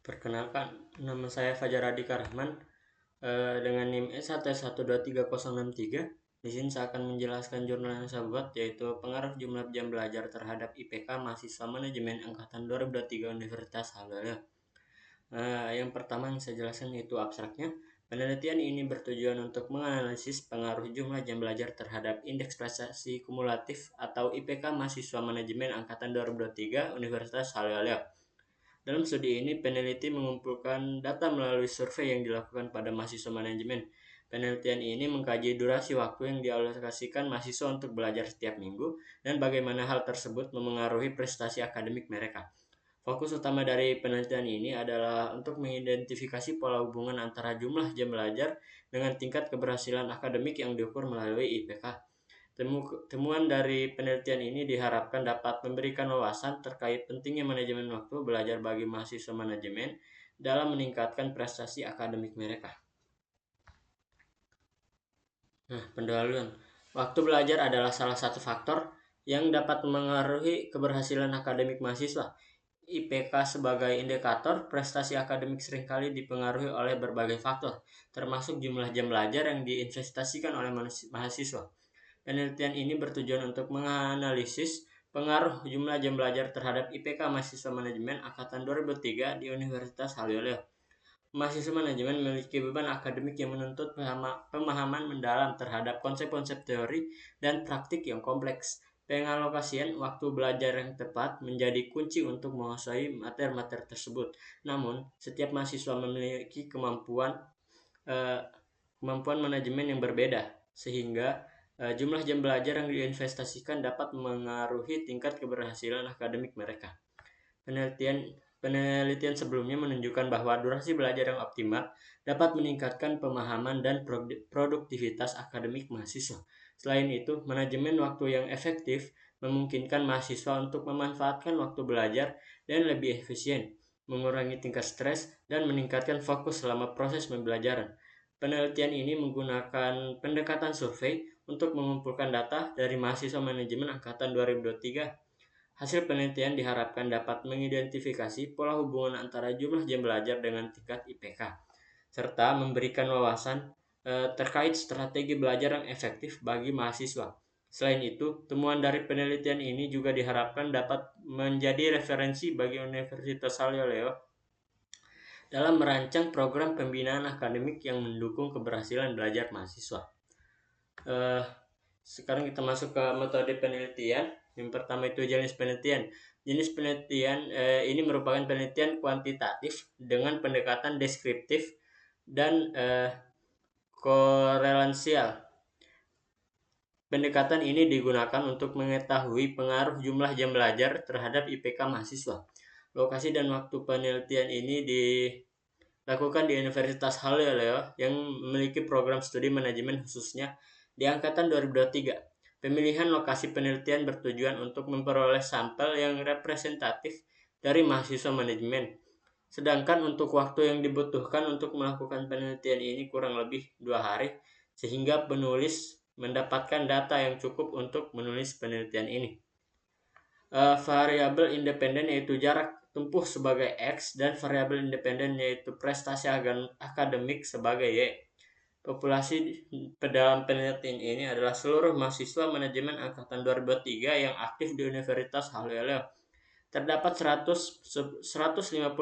Perkenalkan, nama saya Fajar Adika Rahman dengan NIM S1123063. Di sini saya akan menjelaskan jurnal yang saya buat, yaitu pengaruh jumlah jam belajar terhadap IPK mahasiswa manajemen angkatan 2023 Universitas Halmahera. Yang pertama yang saya jelaskan yaitu abstraknya. Penelitian ini bertujuan untuk menganalisis pengaruh jumlah jam belajar terhadap indeks prestasi kumulatif atau IPK mahasiswa manajemen angkatan 2023 Universitas Halmahera. Dalam studi ini, peneliti mengumpulkan data melalui survei yang dilakukan pada mahasiswa manajemen. Penelitian ini mengkaji durasi waktu yang dialokasikan mahasiswa untuk belajar setiap minggu dan bagaimana hal tersebut memengaruhi prestasi akademik mereka. Fokus utama dari penelitian ini adalah untuk mengidentifikasi pola hubungan antara jumlah jam belajar dengan tingkat keberhasilan akademik yang diukur melalui IPK. Temuan dari penelitian ini diharapkan dapat memberikan wawasan terkait pentingnya manajemen waktu belajar bagi mahasiswa manajemen dalam meningkatkan prestasi akademik mereka. Pendahuluan. Waktu belajar adalah salah satu faktor yang dapat mengaruhi keberhasilan akademik mahasiswa. IPK sebagai indikator prestasi akademik seringkali dipengaruhi oleh berbagai faktor, termasuk jumlah jam belajar yang diinvestasikan oleh mahasiswa. Penelitian ini bertujuan untuk menganalisis pengaruh jumlah jam belajar terhadap IPK mahasiswa manajemen angkatan 2003 di Universitas Halmahera. Mahasiswa manajemen memiliki beban akademik yang menuntut pemahaman mendalam terhadap konsep-konsep teori dan praktik yang kompleks. Pengalokasian waktu belajar yang tepat menjadi kunci untuk menguasai materi-materi tersebut. Namun, setiap mahasiswa memiliki kemampuan manajemen yang berbeda, sehingga jumlah jam belajar yang diinvestasikan dapat mengaruhi tingkat keberhasilan akademik mereka. Penelitian sebelumnya menunjukkan bahwa durasi belajar yang optimal dapat meningkatkan pemahaman dan produktivitas akademik mahasiswa. Selain itu, manajemen waktu yang efektif memungkinkan mahasiswa untuk memanfaatkan waktu belajar dan lebih efisien, mengurangi tingkat stres, dan meningkatkan fokus selama proses pembelajaran. Penelitian ini menggunakan pendekatan survei untuk mengumpulkan data dari mahasiswa manajemen angkatan 2023. Hasil penelitian diharapkan dapat mengidentifikasi pola hubungan antara jumlah jam belajar dengan tingkat IPK, serta memberikan wawasan terkait strategi belajar yang efektif bagi mahasiswa. Selain itu, temuan dari penelitian ini juga diharapkan dapat menjadi referensi bagi Universitas Halmahera dalam merancang program pembinaan akademik yang mendukung keberhasilan belajar mahasiswa. Sekarang kita masuk ke metode penelitian. Yang pertama itu jenis penelitian. Jenis penelitian ini merupakan penelitian kuantitatif dengan pendekatan deskriptif dan korelansial. Pendekatan ini digunakan untuk mengetahui pengaruh jumlah jam belajar terhadap IPK mahasiswa. Lokasi dan waktu penelitian ini dilakukan di Universitas Halmahera yang memiliki program studi manajemen khususnya di angkatan 2023. Pemilihan lokasi penelitian bertujuan untuk memperoleh sampel yang representatif dari mahasiswa manajemen. Sedangkan untuk waktu yang dibutuhkan untuk melakukan penelitian ini kurang lebih 2 hari, sehingga penulis mendapatkan data yang cukup untuk menulis penelitian ini. Variabel independen yaitu jarak tempuh sebagai X dan variabel independen yaitu prestasi akademik sebagai Y. Populasi dalam penelitian ini adalah seluruh mahasiswa manajemen angkatan 2023 yang aktif di Universitas Halmahera. Terdapat 150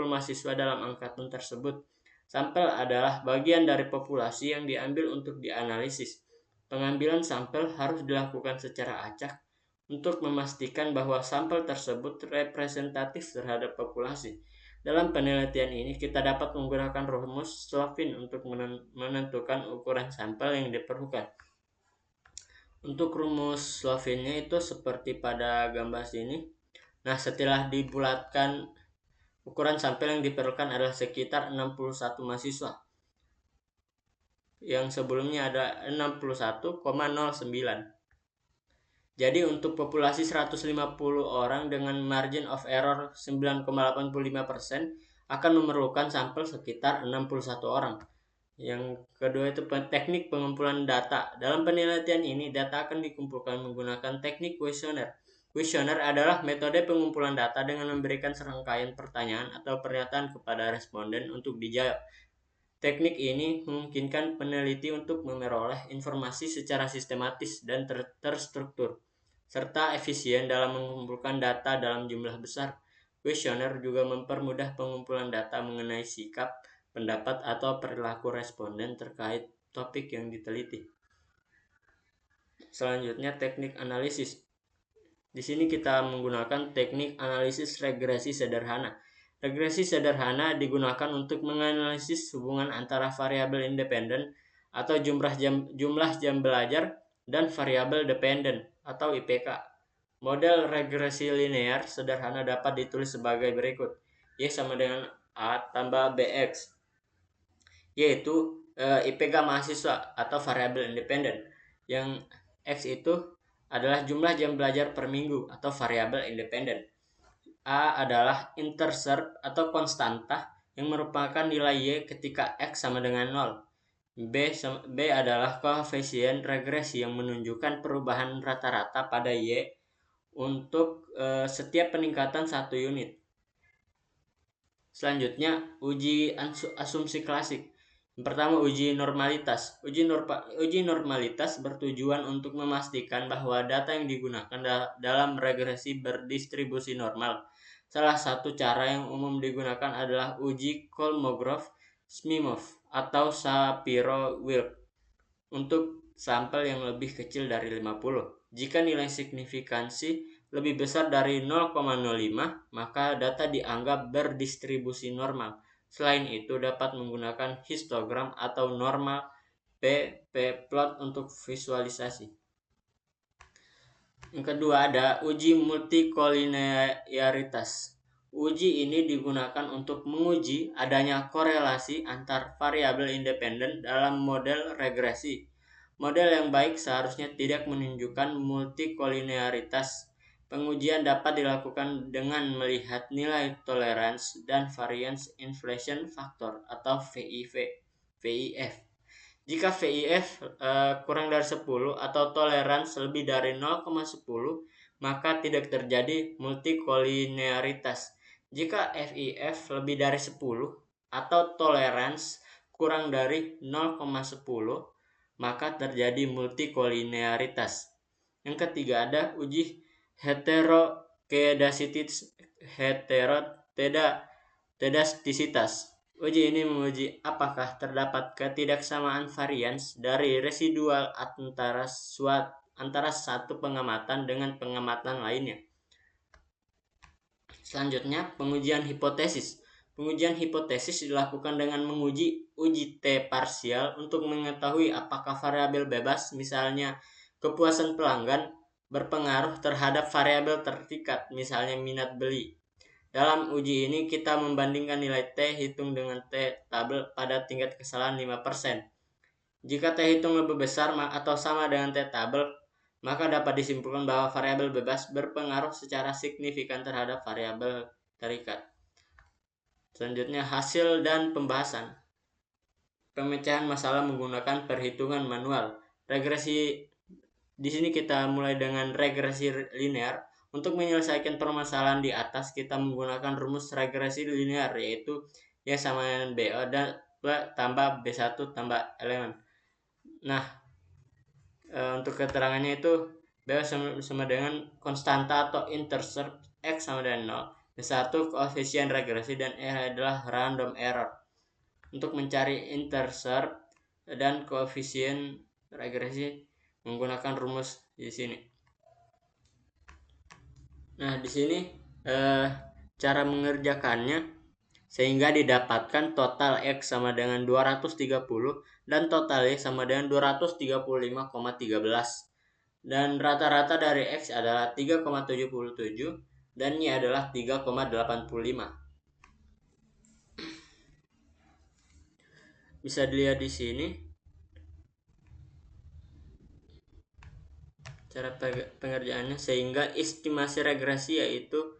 mahasiswa dalam angkatan tersebut. Sampel adalah bagian dari populasi yang diambil untuk dianalisis. Pengambilan sampel harus dilakukan secara acak untuk memastikan bahwa sampel tersebut representatif terhadap populasi. Dalam penelitian ini, kita dapat menggunakan rumus Slovin untuk menentukan ukuran sampel yang diperlukan. Untuk rumus Slovinnya itu seperti pada gambar sini. Nah, setelah dibulatkan, ukuran sampel yang diperlukan adalah sekitar 61 mahasiswa. Yang sebelumnya ada 61,09. Jadi untuk populasi 150 orang dengan margin of error 9,85% akan memerlukan sampel sekitar 61 orang. Yang kedua itu teknik pengumpulan data. Dalam penelitian ini, data akan dikumpulkan menggunakan teknik kuesioner. Kuesioner adalah metode pengumpulan data dengan memberikan serangkaian pertanyaan atau pernyataan kepada responden untuk dijawab. Teknik ini memungkinkan peneliti untuk memperoleh informasi secara sistematis dan terstruktur, serta efisien dalam mengumpulkan data dalam jumlah besar. Kuesioner juga mempermudah pengumpulan data mengenai sikap, pendapat, atau perilaku responden terkait topik yang diteliti. Selanjutnya, teknik analisis. Di sini kita menggunakan teknik analisis regresi sederhana. Regresi sederhana digunakan untuk menganalisis hubungan antara variabel independen atau jumlah jam belajar dan variabel dependen atau IPK. Model regresi linear sederhana dapat ditulis sebagai berikut. Y sama dengan A tambah BX, yaitu IPK mahasiswa atau variabel independen. Yang X itu adalah jumlah jam belajar per minggu atau variabel independen. A adalah intercept atau konstanta yang merupakan nilai Y ketika X sama dengan 0. B adalah koefisien regresi yang menunjukkan perubahan rata-rata pada Y untuk setiap peningkatan 1 unit. Selanjutnya, uji asumsi klasik. Yang pertama, uji normalitas. Uji normalitas bertujuan untuk memastikan bahwa data yang digunakan dalam regresi berdistribusi normal. Salah satu cara yang umum digunakan adalah uji Kolmogorov-Smirnov atau Shapiro-Wilk untuk sampel yang lebih kecil dari 50. Jika nilai signifikansi lebih besar dari 0,05, maka data dianggap berdistribusi normal. Selain itu, dapat menggunakan histogram atau normal p-plot untuk visualisasi. Yang kedua ada uji multikolinearitas. Uji ini digunakan untuk menguji adanya korelasi antar variabel independen dalam model regresi. Model yang baik seharusnya tidak menunjukkan multikolinearitas. Pengujian dapat dilakukan dengan melihat nilai tolerance dan variance inflation factor atau VIF. Jika VIF kurang dari 10 atau tolerance lebih dari 0,10, maka tidak terjadi multikolinearitas. Jika VIF lebih dari 10 atau tolerance kurang dari 0,10, maka terjadi multikolinearitas. Yang ketiga ada uji heteroskedastisitas. Uji ini menguji apakah terdapat ketidaksamaan varians dari residual antara satu pengamatan dengan pengamatan lainnya. Selanjutnya, pengujian hipotesis. Pengujian hipotesis dilakukan dengan menguji uji T parsial untuk mengetahui apakah variabel bebas, misalnya kepuasan pelanggan, berpengaruh terhadap variabel terpikat, misalnya minat beli. Dalam uji ini kita membandingkan nilai T hitung dengan T tabel pada tingkat kesalahan 5%. Jika T hitung lebih besar atau sama dengan T tabel, maka dapat disimpulkan bahwa variabel bebas berpengaruh secara signifikan terhadap variabel terikat. Selanjutnya, hasil dan pembahasan. Pemecahan masalah menggunakan perhitungan manual. Regresi di sini kita mulai dengan regresi linear. Untuk menyelesaikan permasalahan di atas, kita menggunakan rumus regresi linear, yaitu Y sama dengan BO dan B tambah B1 tambah elemen. Nah, untuk keterangannya itu B sama dengan konstanta atau intercept, X sama dengan 0, B1 koefisien regresi, dan E adalah random error. Untuk mencari intercept dan koefisien regresi menggunakan rumus di sini. Nah, di sini cara mengerjakannya sehingga didapatkan total X sama dengan 230 dan total Y sama dengan 235,13. Dan rata-rata dari X adalah 3,77 dan Y adalah 3,85. Bisa dilihat di sini cara pengerjaannya, sehingga estimasi regresi yaitu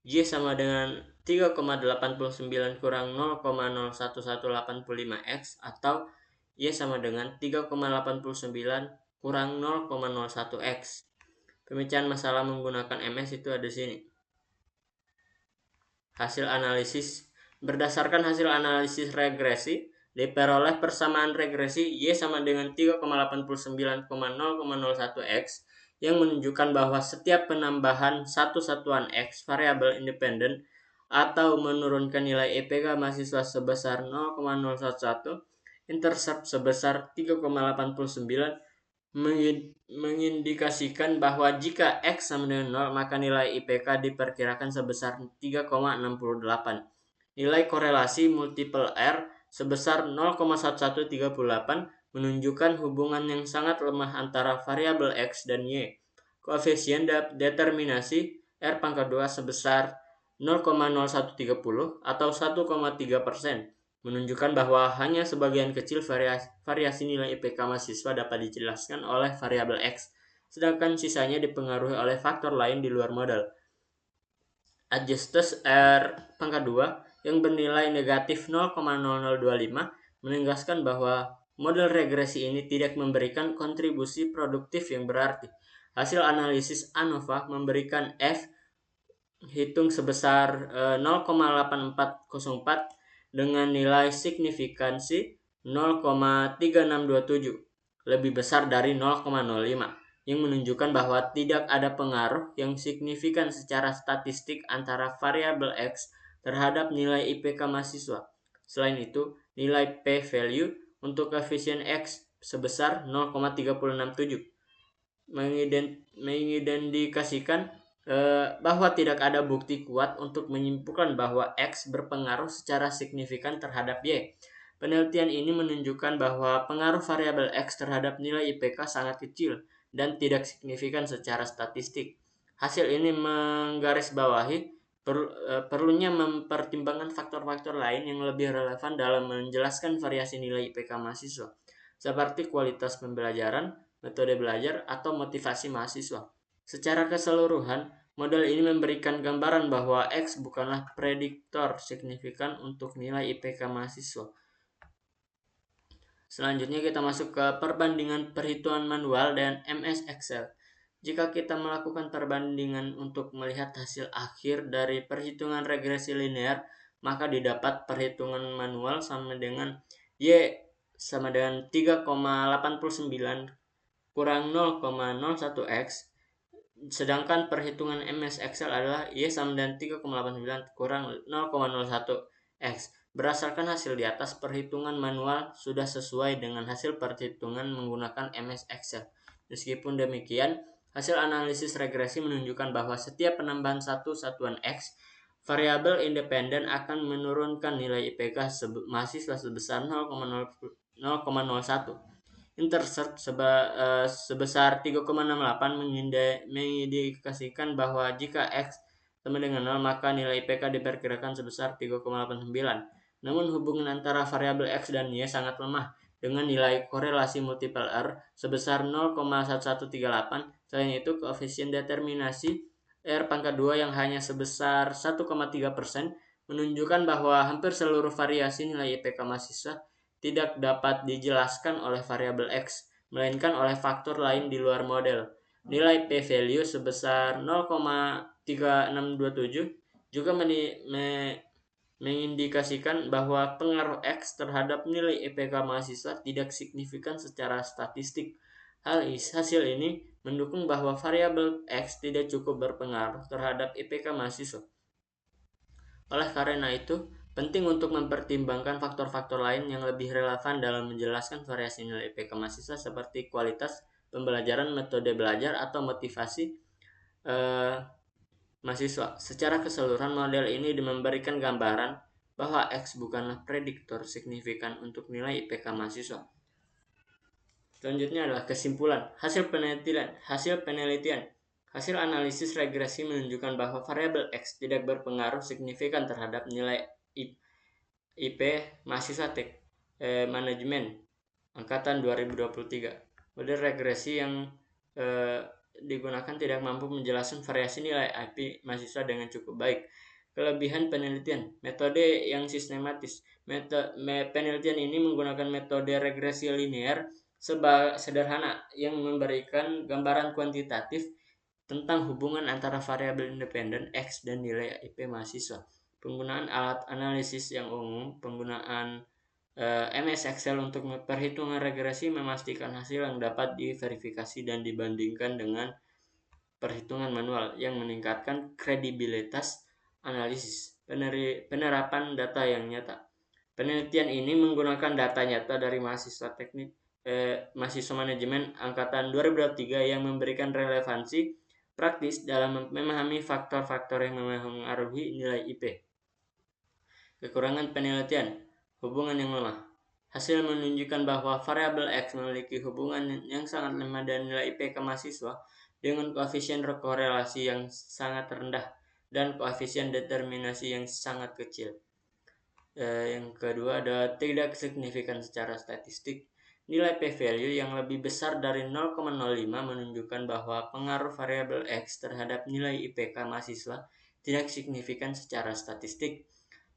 Y sama dengan 3,89 kurang 0,01185 X, atau Y sama dengan 3,89 kurang 0,01 X. Pemecahan masalah menggunakan MS itu ada di sini. Hasil analisis. Berdasarkan hasil analisis regresi, diperoleh persamaan regresi Y sama dengan 3,89,0,01 X yang menunjukkan bahwa setiap penambahan satu satuan X variabel independen atau menurunkan nilai IPK mahasiswa sebesar 0,011, intercept sebesar 3,89 mengindikasikan bahwa jika X sama dengan 0, maka nilai IPK diperkirakan sebesar 3,68. Nilai korelasi multiple R sebesar 0,1138 menunjukkan hubungan yang sangat lemah antara variabel X dan Y. Koefisien determinasi R pangkat 2 sebesar 0,0130 atau 1,3%. Menunjukkan bahwa hanya sebagian kecil variasi nilai IPK mahasiswa dapat dijelaskan oleh variabel X, sedangkan sisanya dipengaruhi oleh faktor lain di luar model. Adjusted R pangkat 2 yang bernilai negatif 0,0025 menegaskan bahwa model regresi ini tidak memberikan kontribusi produktif yang berarti. Hasil analisis ANOVA memberikan F hitung sebesar 0,8404 dengan nilai signifikansi 0,3627, lebih besar dari 0,05, yang menunjukkan bahwa tidak ada pengaruh yang signifikan secara statistik antara variabel X terhadap nilai IPK mahasiswa. Selain itu, nilai p-value untuk koefisien X sebesar 0,367 mengidentifikasikan bahwa tidak ada bukti kuat untuk menyimpulkan bahwa X berpengaruh secara signifikan terhadap Y. Penelitian ini menunjukkan bahwa pengaruh variabel X terhadap nilai IPK sangat kecil dan tidak signifikan secara statistik. Hasil ini menggarisbawahi perlunya mempertimbangkan faktor-faktor lain yang lebih relevan dalam menjelaskan variasi nilai IPK mahasiswa, seperti kualitas pembelajaran, metode belajar, atau motivasi mahasiswa. Secara keseluruhan, model ini memberikan gambaran bahwa X bukanlah prediktor signifikan untuk nilai IPK mahasiswa. Selanjutnya kita masuk ke perbandingan perhitungan manual dan MS Excel. Jika kita melakukan perbandingan untuk melihat hasil akhir dari perhitungan regresi linear, maka didapat perhitungan manual sama dengan Y sama dengan 3,89 kurang 0,01 X, sedangkan perhitungan MS Excel adalah Y sama dengan 3,89 kurang 0,01 X. Berdasarkan hasil di atas, perhitungan manual sudah sesuai dengan hasil perhitungan menggunakan MS Excel. Meskipun demikian, hasil analisis regresi menunjukkan bahwa setiap penambahan satu satuan X, variabel independen akan menurunkan nilai IPK mahasiswa sebesar 0,01. Intercept sebesar 3,68 mengindikasikan bahwa jika X sama dengan 0, maka nilai IPK diperkirakan sebesar 3,89. Namun hubungan antara variabel X dan Y sangat lemah, dengan nilai korelasi multiple R sebesar 0,1138. Selain itu, koefisien determinasi R pangkat 2 yang hanya sebesar 1,3% menunjukkan bahwa hampir seluruh variasi nilai IPK mahasiswa tidak dapat dijelaskan oleh variabel X, melainkan oleh faktor lain di luar model. Nilai p-value sebesar 0,3627 juga mengindikasikan bahwa pengaruh X terhadap nilai IPK mahasiswa tidak signifikan secara statistik. Hasil ini mendukung bahwa variabel X tidak cukup berpengaruh terhadap IPK mahasiswa. Oleh karena itu, penting untuk mempertimbangkan faktor-faktor lain yang lebih relevan dalam menjelaskan variasi nilai IPK mahasiswa seperti kualitas pembelajaran, metode belajar, atau motivasi mahasiswa. Secara keseluruhan, model ini memberikan gambaran bahwa X bukanlah prediktor signifikan untuk nilai IPK mahasiswa. Selanjutnya adalah kesimpulan. Hasil penelitian. Hasil analisis regresi menunjukkan bahwa variabel X tidak berpengaruh signifikan terhadap nilai IP mahasiswa manajemen angkatan 2023. Model regresi yang digunakan tidak mampu menjelaskan variasi nilai IP mahasiswa dengan cukup baik. Kelebihan penelitian, metode yang sistematis. Penelitian ini menggunakan metode regresi linear sederhana yang memberikan gambaran kuantitatif tentang hubungan antara variabel independen X dan nilai IP mahasiswa. Penggunaan alat analisis yang umum, penggunaan MS Excel untuk perhitungan regresi memastikan hasil yang dapat diverifikasi dan dibandingkan dengan perhitungan manual yang meningkatkan kredibilitas analisis. Penerapan data yang nyata. Penelitian ini menggunakan data nyata dari mahasiswa manajemen angkatan 2023 yang memberikan relevansi praktis dalam memahami faktor-faktor yang mempengaruhi nilai IP. Kekurangan penelitian, hubungan yang lemah. Hasil menunjukkan bahwa variabel X memiliki hubungan yang sangat lemah dengan nilai IPK mahasiswa dengan koefisien korelasi yang sangat rendah dan koefisien determinasi yang sangat kecil. Yang kedua ada tidak signifikan secara statistik. Nilai p-value yang lebih besar dari 0,05 menunjukkan bahwa pengaruh variabel X terhadap nilai IPK mahasiswa tidak signifikan secara statistik.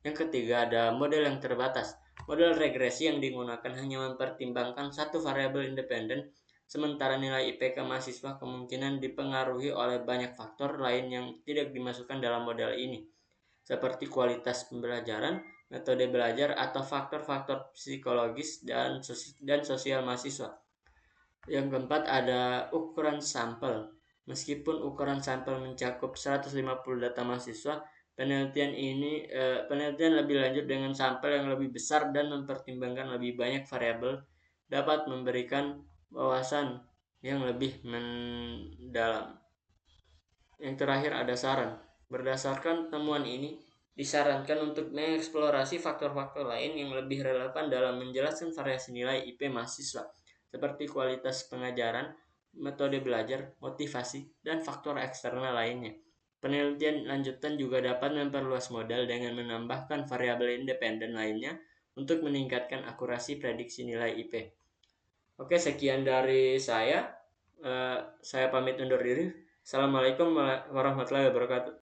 Yang ketiga ada model yang terbatas. Model regresi yang digunakan hanya mempertimbangkan satu variabel independen, sementara nilai IPK mahasiswa kemungkinan dipengaruhi oleh banyak faktor lain yang tidak dimasukkan dalam model ini, seperti kualitas pembelajaran, metode belajar, atau faktor-faktor psikologis dan sosial mahasiswa. Yang keempat ada ukuran sampel. Meskipun ukuran sampel mencakup 150 data mahasiswa, penelitian lebih lanjut dengan sampel yang lebih besar dan mempertimbangkan lebih banyak variabel dapat memberikan wawasan yang lebih mendalam. Yang terakhir ada saran. Berdasarkan temuan ini, disarankan untuk mengeksplorasi faktor-faktor lain yang lebih relevan dalam menjelaskan variasi nilai IP mahasiswa, seperti kualitas pengajaran, metode belajar, motivasi, dan faktor eksternal lainnya. Penelitian lanjutan juga dapat memperluas model dengan menambahkan variabel independen lainnya untuk meningkatkan akurasi prediksi nilai IP. Oke, sekian dari saya. Saya pamit undur diri. Assalamualaikum warahmatullahi wabarakatuh.